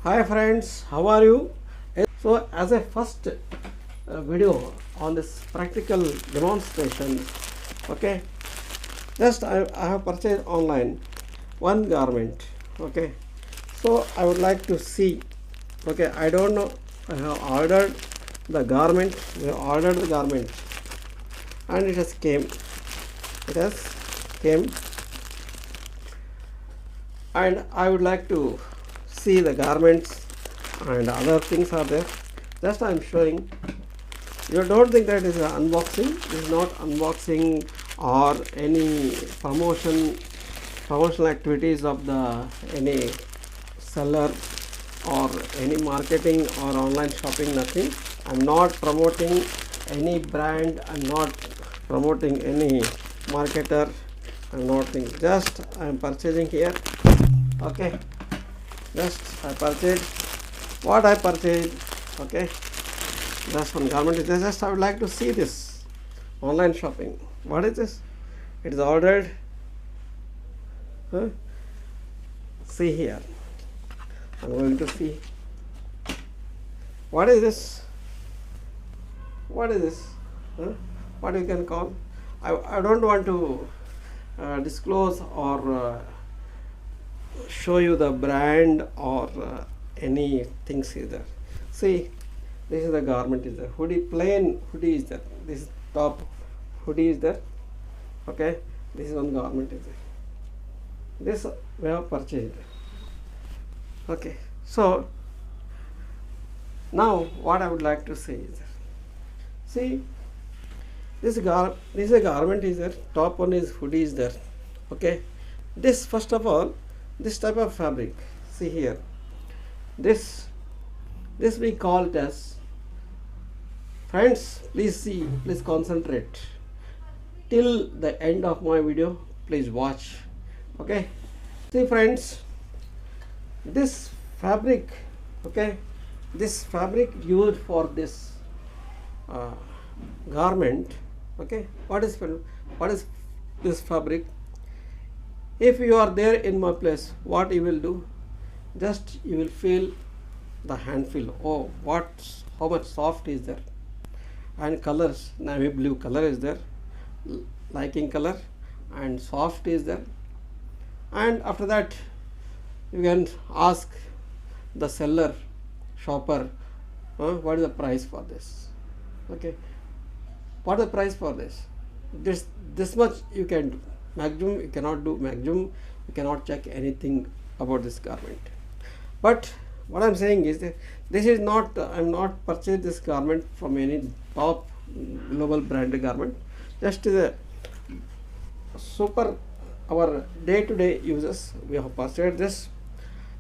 Hi friends, how are you? So as a first video on this practical demonstration, okay, just I have purchased online one garment, okay. So I would like to see, okay, I don't know, I have ordered the garment, and it has came, and I would like to see the garments and other things are there. Just I am showing. You don't think that is an unboxing. This is not unboxing or any promotional activities of the any seller or any marketing or online shopping, nothing. I am not promoting any brand, I am not promoting any marketer, I am not thinking, just I am purchasing here, okay. Just I purchased what I purchased, okay. Just one garment is there. Just I would like to see this online shopping. What is this? It is ordered. See here. I'm going to see. What is this? What is this? What you can call? I don't want to disclose or show you the brand or any things either. See, this is the garment is there. Hoodie, plain hoodie is there. This is top hoodie is there. Okay, this is one garment is there. This we have purchased. Okay, so now what I would like to say is, see, this is a garment is there. Top one is hoodie is there. Okay, this first of all, this type of fabric. See here. This we call it as, friends, please see, please concentrate till the end of my video, please watch, okay. See friends, this fabric, okay, this fabric used for this garment, okay, what is this fabric? If you are there in my place, what you will do? Just you will feel the hand feel. Oh, how much soft is there, and colors, navy blue color is there, liking color, and soft is there. And after that, you can ask the seller, shopper, what is the price for this? Okay, what is the price for this? This much you can do. Maximum you cannot do. Maximum you cannot check anything about this garment. But what I am saying is that this is not, I am not purchased this garment from any top global branded garment. Just the super our day-to-day uses we have purchased this.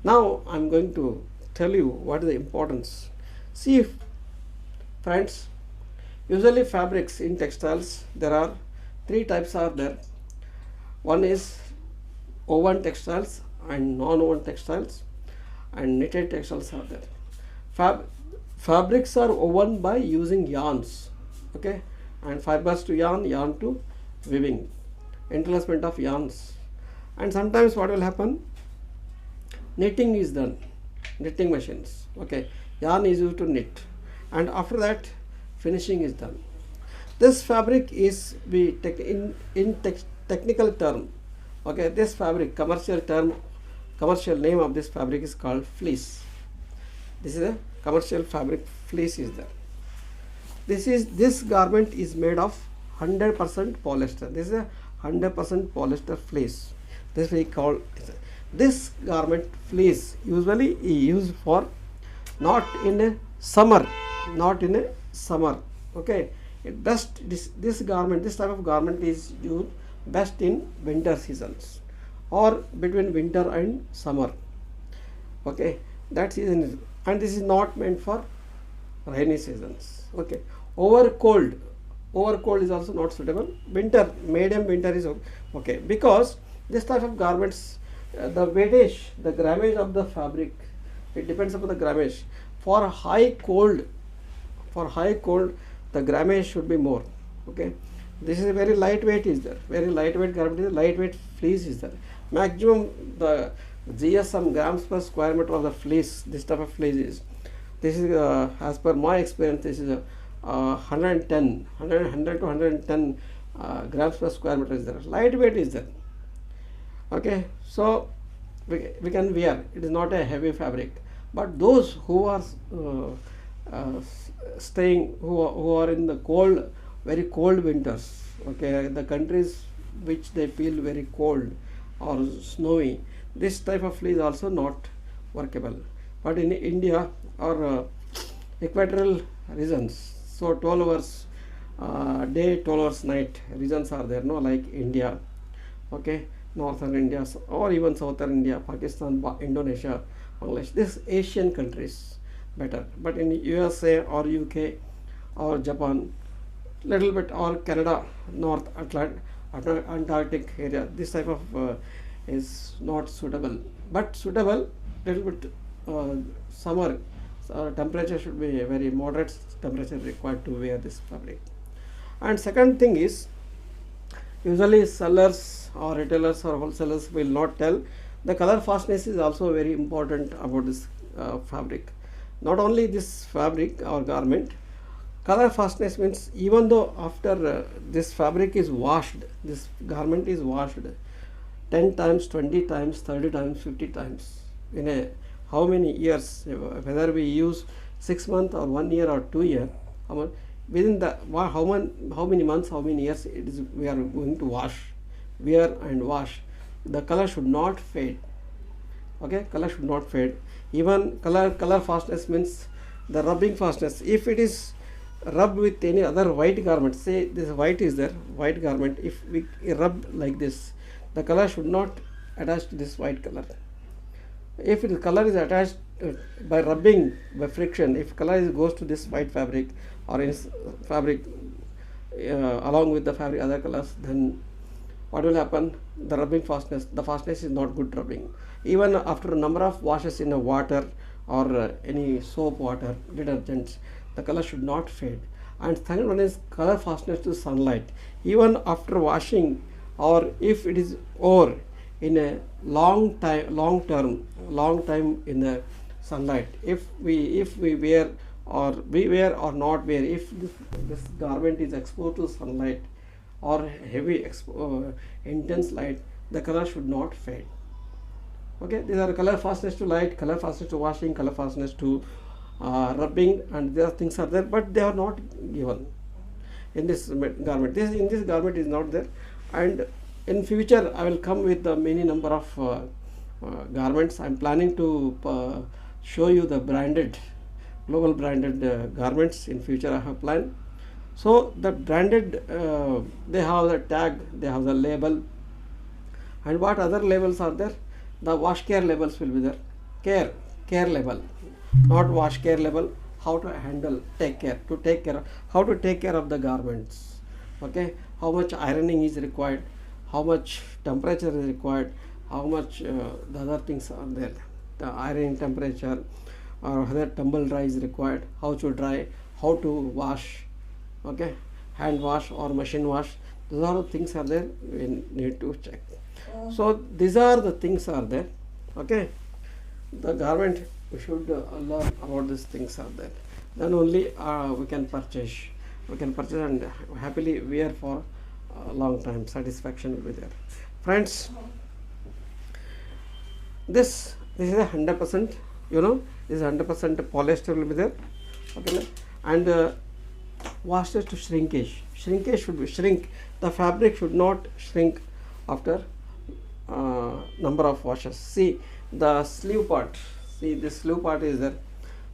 Now I am going to tell you what is the importance. See friends, usually fabrics in textiles, there are three types are there. One is woven textiles and non-woven textiles, and knitted textiles are there. Fabrics are woven by using yarns, okay, and fibers to yarn, yarn to weaving, interlacement of yarns. And sometimes what will happen, knitting is done, knitting machines, okay, yarn is used to knit, and after that finishing is done. This fabric is technical term, okay, this fabric, commercial name of this fabric is called fleece. This is a commercial fabric, fleece is there. This garment is made of 100% polyester. This is a 100% polyester fleece. This we call this garment fleece usually used for not in a summer, okay. This garment, this type of garment is used best in winter seasons or between winter and summer, okay, that season is, and this is not meant for rainy seasons, okay. Over cold is also not suitable. Winter, medium winter is okay, because this type of garments, the weightage, the grammage of the fabric, it depends upon the grammage. For high cold, the grammage should be more, okay. This is a very lightweight is there, very lightweight garment is there, lightweight fleece is there. Maximum the GSM, grams per square meter of the fleece. This type of fleece is, this is as per my experience, this is 110 to 110 grams per square meter is there. Lightweight is there. Okay, so we can wear. It is not a heavy fabric, but those who are staying, who are in the cold, very cold winters, okay, the countries which they feel very cold or snowy, this type of fleece also not workable. But in India or equatorial regions, so 12 hours day, 12 hours night regions are there, no, like India, okay, northern India or even southern India, Pakistan, Indonesia, Bangladesh, these Asian countries better. But in USA or UK or Japan, little bit, or Canada, North Antarctic area, this type of is not suitable, but suitable little bit summer temperature should be very moderate temperature required to wear this fabric. And second thing is, usually sellers or retailers or wholesalers will not tell, the color fastness is also very important about this fabric. Not only this fabric or garment, color fastness means even though after this fabric is washed, this garment is washed 10 times, 20 times, 30 times, 50 times in a how many years, whether we use 6 months or 1 year or 2 years, within the how many months, how many years it is we are going to wear and wash, the color should not fade. Okay, color should not fade. Even color fastness means the rubbing fastness. If it is rubbed with any other white garment, say this white is there, white garment, if we rub like this, the color should not attach to this white color. If the color is attached by rubbing, by friction, if color goes to this white fabric or in fabric along with the fabric other colors, then what will happen? The rubbing fastness, the fastness is not good rubbing. Even after a number of washes in a water or any soap water, detergents, the color should not fade. And second one is color fastness to sunlight. Even after washing, or if it is over in a long time in the sunlight, if we wear or not wear, if this garment is exposed to sunlight or heavy intense light, the color should not fade. Okay, these are color fastness to light, color fastness to washing, color fastness to rubbing, and these things are there, but they are not given in this garment. In this garment is not there. And in future I will come with the many number of garments. I am planning to show you the branded, global branded garments. In future I have planned. So the branded, they have the tag, they have the label, and what other labels are there? The wash care labels will be there. Care label, not wash care label. How to handle, how to take care of the garments. Okay, how much ironing is required, how much temperature is required, how much the other things are there, the ironing temperature, or whether tumble dry is required, how to dry, how to wash, okay, hand wash or machine wash. Those are the things are there, we need to check. So these are the things are there. Okay, the garment we should learn about these things are there. Then only we can purchase and happily wear for a long time. Satisfaction will be there. Friends, this is a 100%, this is 100% polyester will be there. Okay, and washes to shrinkage should be shrink. The fabric should not shrink after number of washes. See the sleeve part. See this sleeve part is there.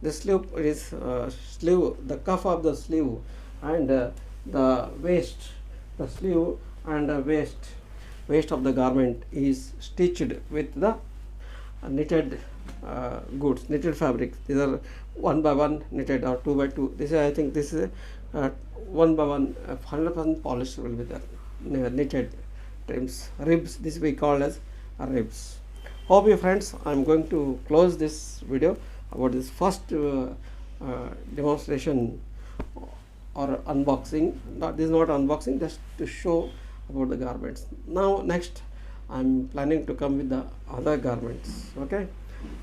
This sleeve is sleeve, the cuff of the sleeve, and the waist, the sleeve and the waist of the garment is stitched with the knitted goods, knitted fabric. These are 1 by 1 knitted or 2 by 2. This is, I think this is 1 by 1 100% polished will be there. Knitted trims, ribs. This we call as ribs. Hope you friends, I am going to close this video about this first demonstration or unboxing. This is not unboxing, just to show about the garments. Now next I'm planning to come with the other garments. Okay,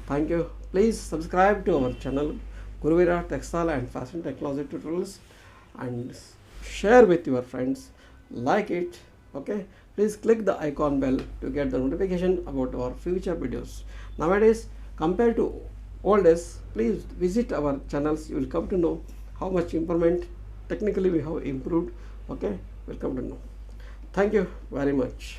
thank you. Please subscribe to our channel Guruvira Textile and Fashion Technology Tutorials and share with your friends. Like it. Okay, please click the icon bell to get the notification about our future videos. Nowadays, compared to old days, please visit our channels. You will come to know how much improvement technically we have improved. Okay, welcome to know. Thank you very much.